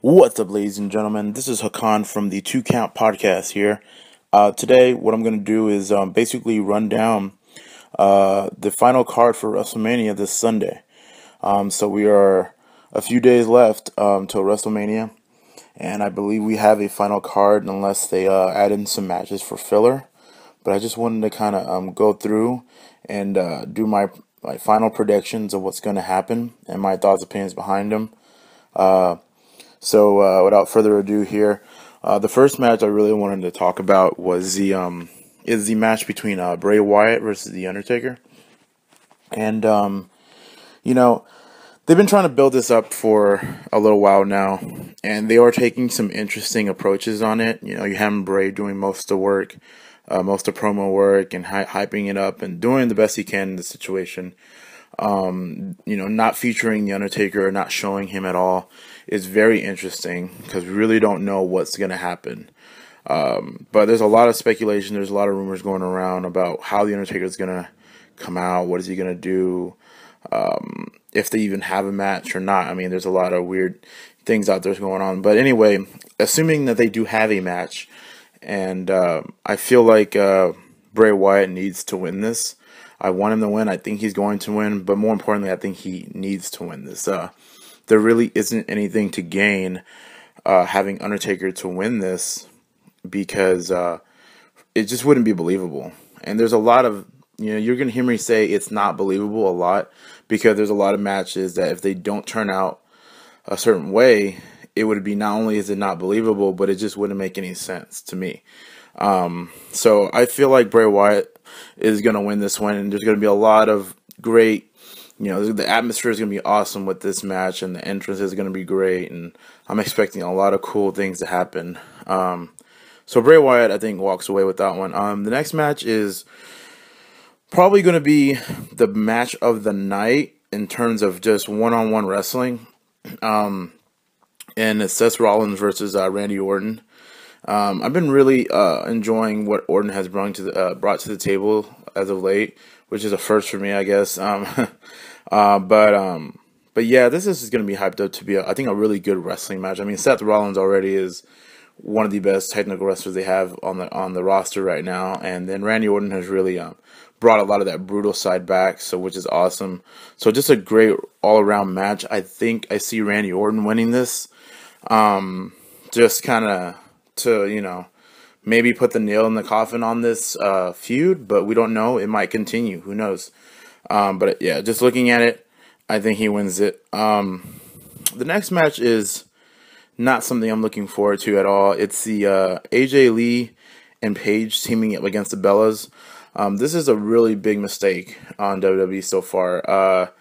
What's up, ladies and gentlemen? This is Hahkan from the Two Count Podcast here. Today, what I'm going to do is basically run down the final card for Wrestlemania this Sunday. So we are a few days left till Wrestlemania, and I believe we have a final card unless they add in some matches for filler. But I just wanted to kind of go through and do my final predictions of what's going to happen and my thoughts, opinions behind them. So without further ado here, the first match I really wanted to talk about was the match between Bray Wyatt versus The Undertaker. And, they've been trying to build this up for a little while now, and they are taking some interesting approaches on it. You have Bray doing most of the work, most of the promo work, and hyping it up and doing the best he can in the situation. Not featuring The Undertaker or not showing him at all is very interesting because we really don't know what's going to happen. But there's a lot of speculation. There's a lot of rumors going around about how The Undertaker is going to come out. What is he going to do? If they even have a match or not. I mean, there's a lot of weird things out there going on. But anyway, assuming that they do have a match, and I feel like Bray Wyatt needs to win this. I want him to win. I think he's going to win. But more importantly, I think he needs to win this. There really isn't anything to gain having Undertaker to win this because it just wouldn't be believable. And there's a lot of, you're going to hear me say it's not believable a lot because there's a lot of matches that if they don't turn out a certain way, it would be not only is it not believable, but it just wouldn't make any sense to me. So I feel like Bray Wyatt is going to win this one, and there's going to be a lot of great, the atmosphere is going to be awesome with this match, and the entrance is going to be great, and I'm expecting a lot of cool things to happen. So Bray Wyatt, I think, walks away with that one. The next match is probably going to be the match of the night in terms of just one-on-one wrestling, and it's Seth Rollins versus Randy Orton. I've been really enjoying what Orton has brought to the table as of late, which is a first for me, I guess. But yeah, this is going to be hyped up to be, I think, a really good wrestling match. I mean, Seth Rollins already is one of the best technical wrestlers they have on the roster right now, and then Randy Orton has really brought a lot of that brutal side back, which is awesome. So just a great all around match. I think I see Randy Orton winning this. Just kind of to, maybe put the nail in the coffin on this feud, but we don't know. It might continue. Who knows? But yeah, just looking at it, I think he wins it. The next match is not something I'm looking forward to at all. It's the AJ Lee and Paige teaming up against the Bellas. This is a really big mistake on WWE so far.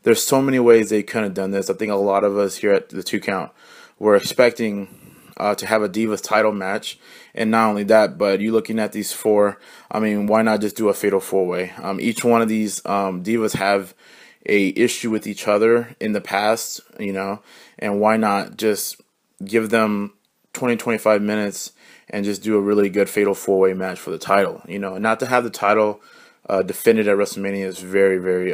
There's so many ways they could have done this. I think a lot of us here at the Two Count were expecting to have a Divas title match, and not only that, but you looking at these four, I mean, why not just do a fatal four-way? Each one of these Divas have a issue with each other in the past, and why not just give them 20-25 minutes and just do a really good fatal four-way match for the title, and not to have the title defended at WrestleMania is very, very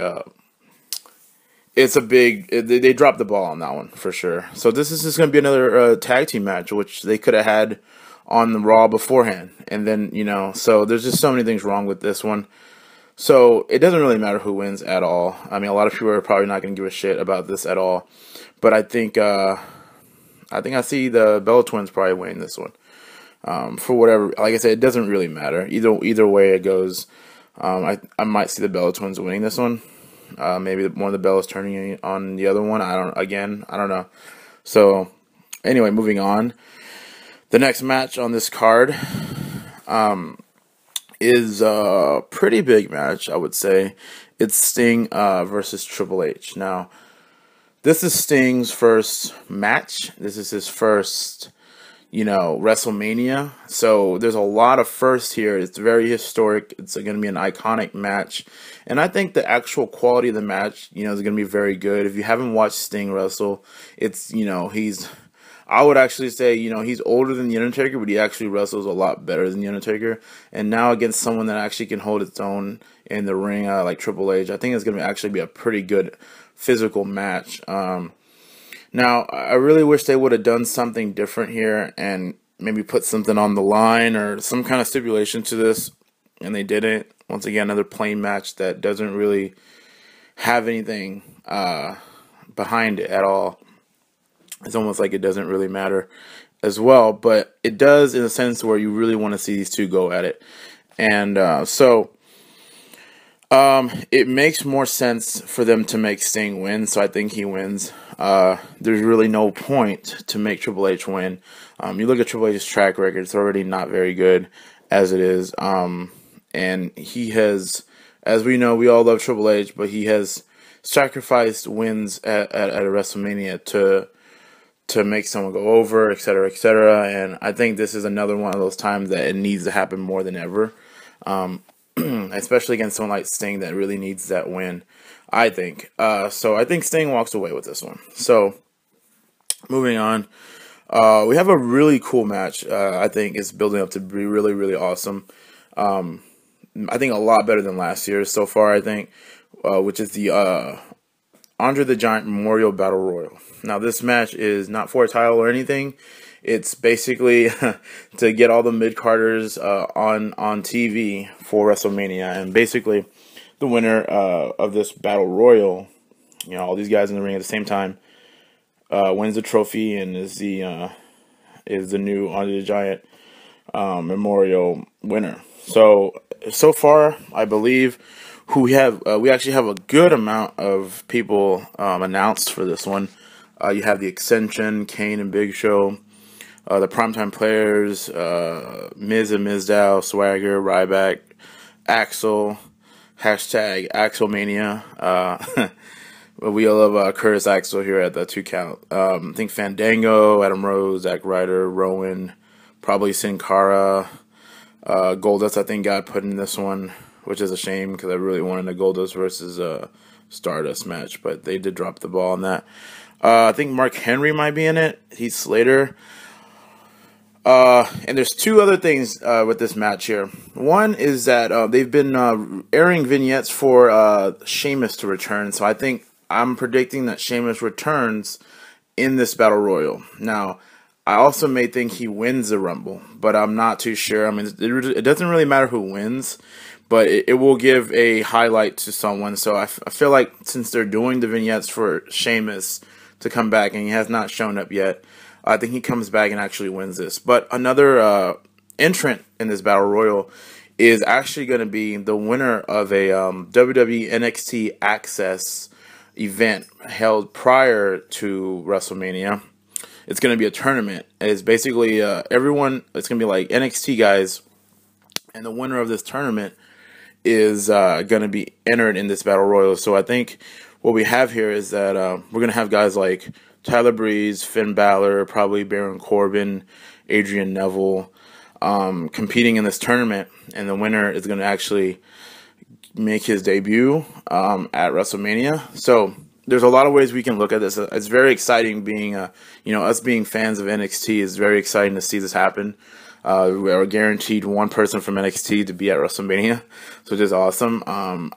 it's a big, they dropped the ball on that one for sure. So this is just going to be another tag team match, which they could have had on the Raw beforehand. And then, so there's just so many things wrong with this one. So it doesn't really matter who wins at all. I mean, a lot of people are probably not going to give a shit about this at all. But I think I see the Bella Twins probably winning this one. For whatever, like I said, it doesn't really matter. Either way it goes, I might see the Bella Twins winning this one. Maybe one of the Bellas turning on the other one. I don't know. So, anyway, moving on. The next match on this card is a pretty big match, I would say. It's Sting versus Triple H. Now, this is Sting's first match. This is his first, WrestleMania. So there's a lot of firsts here. It's very historic. It's going to be an iconic match. And I think the actual quality of the match, is going to be very good. If you haven't watched Sting wrestle, it's, I would actually say, he's older than The Undertaker, but he actually wrestles a lot better than The Undertaker. And now against someone that actually can hold its own in the ring, like Triple H, I think it's going to actually be a pretty good physical match. Now, I really wish they would have done something different here and maybe put something on the line or some kind of stipulation to this, and they didn't. Once again, another plain match that doesn't really have anything behind it at all. It's almost like it doesn't really matter as well, but it does in a sense where you really want to see these two go at it. And it makes more sense for them to make Sting win, so I think he wins. There's really no point to make Triple H win. You look at Triple H's track record, it's already not very good as it is. And he has, as we know, we all love Triple H, but he has sacrificed wins at a WrestleMania to make someone go over, etc., etc. And I think this is another one of those times that it needs to happen more than ever. Especially against someone like Sting that really needs that win, I think. So I think Sting walks away with this one. So, moving on. We have a really cool match. I think it's building up to be really, really awesome. I think a lot better than last year so far, I think. Which is the Andre the Giant Memorial Battle Royal. Now, this match is not for a title or anything. It's basically to get all the mid-carders on TV for WrestleMania. And basically, the winner of this Battle Royal, all these guys in the ring at the same time, wins the trophy and is the new Andre the Giant Memorial winner. So far, I believe we actually have a good amount of people announced for this one. You have the Ascension, Kane and Big Show. The primetime players, Miz and Mizdow, Swagger, Ryback, Axel, hashtag Axelmania. We love Curtis Axel here at the 2 count. I think Fandango, Adam Rose, Zack Ryder, Rowan, probably Sin Cara. Goldust, I think, got put in this one, which is a shame because I really wanted a Goldust versus Stardust match, but they did drop the ball on that. I think Mark Henry might be in it. Heath Slater. And there's two other things with this match here. One is that they've been airing vignettes for Sheamus to return, so I'm predicting that Sheamus returns in this Battle Royal. Now, I also may think he wins the Rumble, but I'm not too sure. I mean, it doesn't really matter who wins, but it will give a highlight to someone. So I feel like since they're doing the vignettes for Sheamus to come back, and he has not shown up yet, I think he comes back and actually wins this. But another entrant in this Battle Royal is actually going to be the winner of a WWE NXT Access event held prior to WrestleMania. It's going to be a tournament. It's basically everyone, it's going to be like NXT guys, and the winner of this tournament is going to be entered in this Battle Royal. So I think what we have here is that we're going to have guys like Tyler Breeze, Finn Balor, probably Baron Corbin, Adrian Neville competing in this tournament, and the winner is going to actually make his debut at WrestleMania. So there's a lot of ways we can look at this. It's very exciting being, us being fans of NXT is very exciting to see this happen. We are guaranteed one person from NXT to be at WrestleMania, so which is awesome.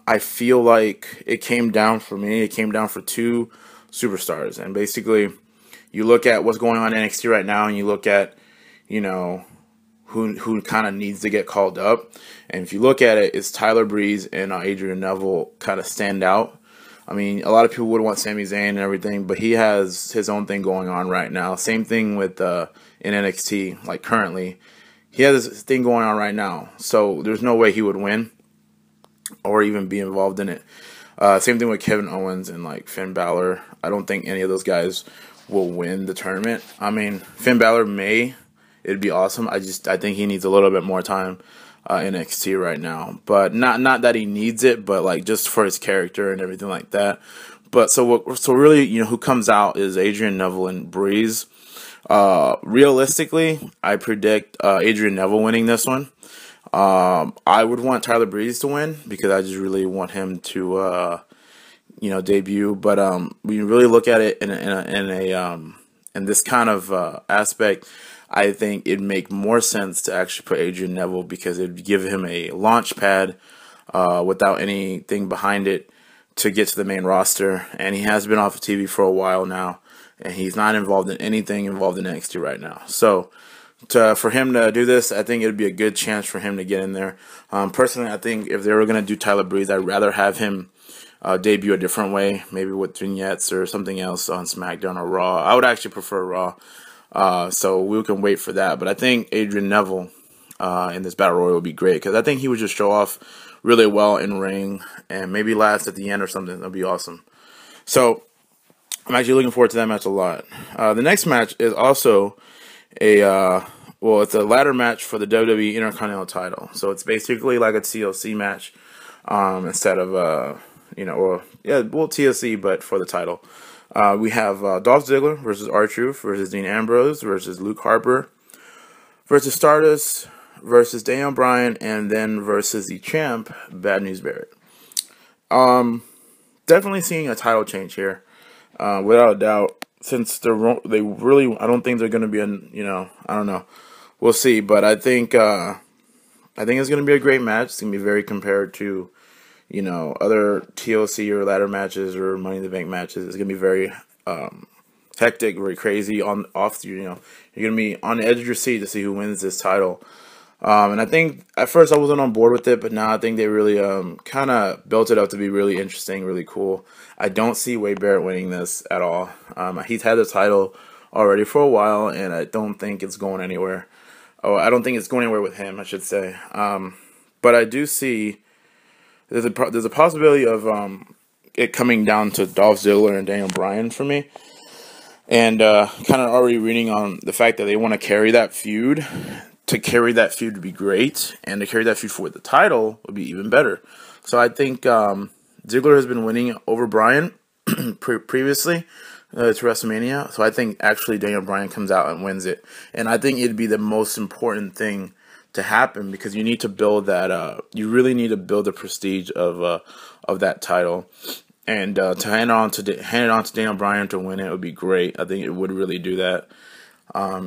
I feel like it came down for me. It came down for two superstars, and basically, you look at what's going on in NXT right now, and you look at, who kind of needs to get called up. And if you look at it, it's Tyler Breeze and Adrian Neville kind of stand out. I mean, a lot of people would want Sami Zayn and everything, but he has his own thing going on right now. Same thing with in NXT, like currently. He has this thing going on right now, so there's no way he would win or even be involved in it. Same thing with Kevin Owens and like Finn Balor. I don't think any of those guys will win the tournament. I mean, Finn Balor may. It'd be awesome. I think he needs a little bit more time in NXT right now. But not that he needs it, but like just for his character and everything like that. But so really, who comes out is Adrian Neville and Breeze. Realistically, I predict Adrian Neville winning this one. I would want Tyler Breeze to win because I just really want him to debut. But when you really look at it in this kind of aspect, I think it'd make more sense to actually put Adrian Neville because it'd give him a launch pad without anything behind it to get to the main roster. And he has been off of TV for a while now. and he's not involved in anything involved in NXT right now. So for him to do this, I think it would be a good chance for him to get in there. Personally, I think if they were going to do Tyler Breeze, I'd rather have him debut a different way, maybe with vignettes or something else on SmackDown or Raw. I would actually prefer Raw, so we can wait for that. But I think Adrian Neville in this Battle Royal would be great, because I think he would just show off really well in ring and maybe last at the end or something. That'd be awesome. So I'm actually looking forward to that match a lot. The next match is also it's a ladder match for the WWE Intercontinental title. So it's basically like a TLC match, instead of TLC, but for the title. We have Dolph Ziggler versus R-Truth versus Dean Ambrose versus Luke Harper versus Stardust versus Daniel Bryan, and then versus the champ, Bad News Barrett. Definitely seeing a title change here, without a doubt. Since I don't think they're going to be I don't know. We'll see, but I think it's going to be a great match. It's going to be very compared to, other TLC or ladder matches or Money in the Bank matches. It's going to be very hectic, very crazy. You're going to be on the edge of your seat to see who wins this title. And I think at first I wasn't on board with it, but now I think they really kind of built it up to be really interesting, really cool. I don't see Wade Barrett winning this at all. He's had the title already for a while, and I don't think it's going anywhere. Oh, I don't think it's going anywhere with him, I should say. But I do see there's a possibility of it coming down to Dolph Ziggler and Daniel Bryan for me. And kind of already reading on the fact that they want to carry that feud. To carry that feud would be great, and to carry that feud for the title would be even better. So I think Ziggler has been winning over Bryan previously to WrestleMania. So I think actually Daniel Bryan comes out and wins it, and I think it'd be the most important thing to happen, because you need to build that. You really need to build the prestige of that title, and to hand it on to Daniel Bryan to win it would be great. I think it would really do that. I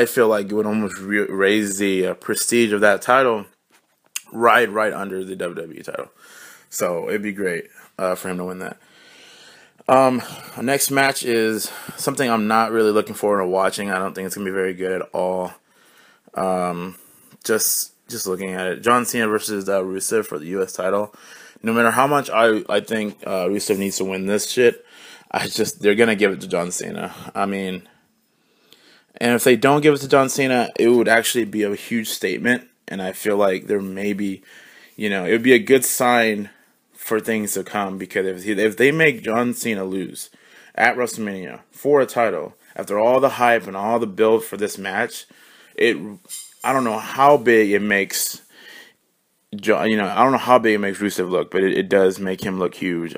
feel like it would almost raise the prestige of that title right under the WWE title. So it'd be great for him to win that. Our next match is something I'm not really looking forward to watching. I don't think it's gonna be very good at all. Just looking at it, John Cena versus Rusev for the U.S. title. No matter how much I think Rusev needs to win this shit, they're gonna give it to John Cena. I mean. And if they don't give it to John Cena, it would actually be a huge statement. And I feel like there may be, it would be a good sign for things to come. Because if they make John Cena lose at WrestleMania for a title, after all the hype and all the build for this match, I don't know how big it makes I don't know how big it makes Rusev look, but it does make him look huge.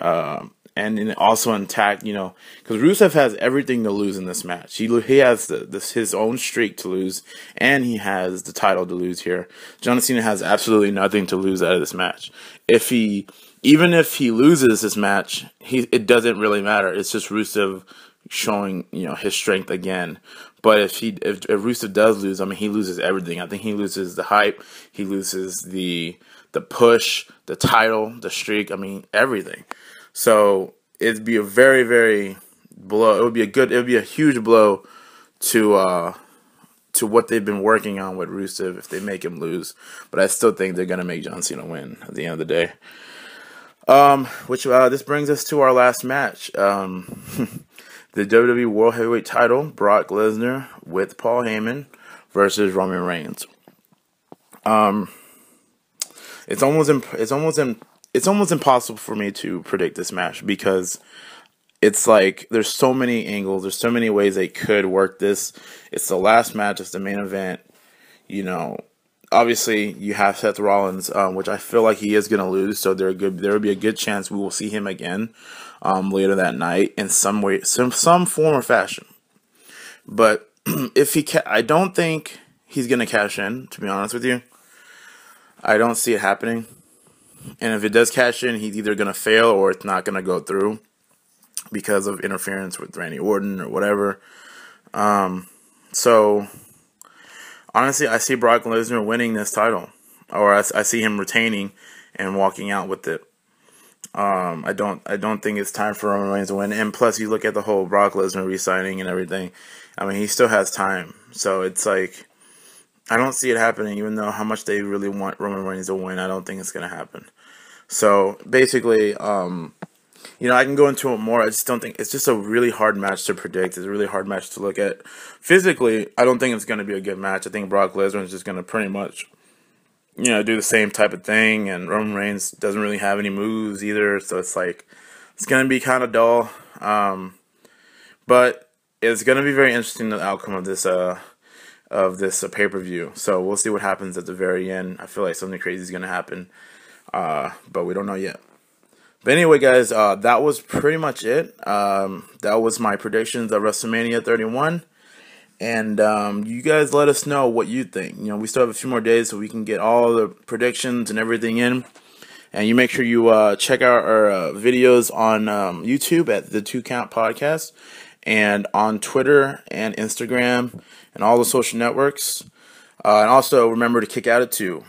And also intact, because Rusev has everything to lose in this match. He has his own streak to lose, and he has the title to lose here. John Cena has absolutely nothing to lose out of this match. Even if he loses this match, it doesn't really matter. It's just Rusev showing his strength again. But if Rusev does lose, I mean, he loses everything. I think he loses the hype, he loses the push, the title, the streak. I mean, everything. So it'd be a very, very blow. It would be a huge blow to what they've been working on with Rusev if they make him lose. But I still think they're gonna make John Cena win at the end of the day. This brings us to our last match. The WWE World Heavyweight Title, Brock Lesnar with Paul Heyman versus Roman Reigns. It's almost impossible for me to predict this match, because it's like there's so many angles, there's so many ways they could work this. It's the last match, it's the main event. Obviously you have Seth Rollins, which I feel like he is going to lose, so there would be a good chance we will see him again later that night in some way, some form or fashion. But if I don't think he's going to cash in, to be honest with you. I don't see it happening. And if it does cash in, he's either going to fail or it's not going to go through because of interference with Randy Orton or whatever. So, honestly, I see Brock Lesnar winning this title. Or I see him retaining and walking out with it. I don't think it's time for Roman Reigns to win. And plus, you look at the whole Brock Lesnar re-signing and everything. I mean, he still has time, so it's like I don't see it happening. Even though how much they really want Roman Reigns to win, I don't think it's gonna happen. So basically, I can go into it more. I just don't think it's just a really hard match to predict. It's a really hard match to look at. Physically, I don't think it's going to be a good match. I think Brock Lesnar is just going to pretty much, do the same type of thing, and Roman Reigns doesn't really have any moves either. So it's like it's going to be kind of dull. But it's going to be very interesting, the outcome of this pay-per-view. So we'll see what happens at the very end. I feel like something crazy is going to happen, but we don't know yet. But anyway, guys, that was pretty much it. That was my predictions of WrestleMania 31. And you guys let us know what you think. We still have a few more days so we can get all the predictions and everything in. And you make sure you check out our videos on YouTube at the 2 Count Podcast, and on Twitter and Instagram and all the social networks. And also remember to kick out at 2.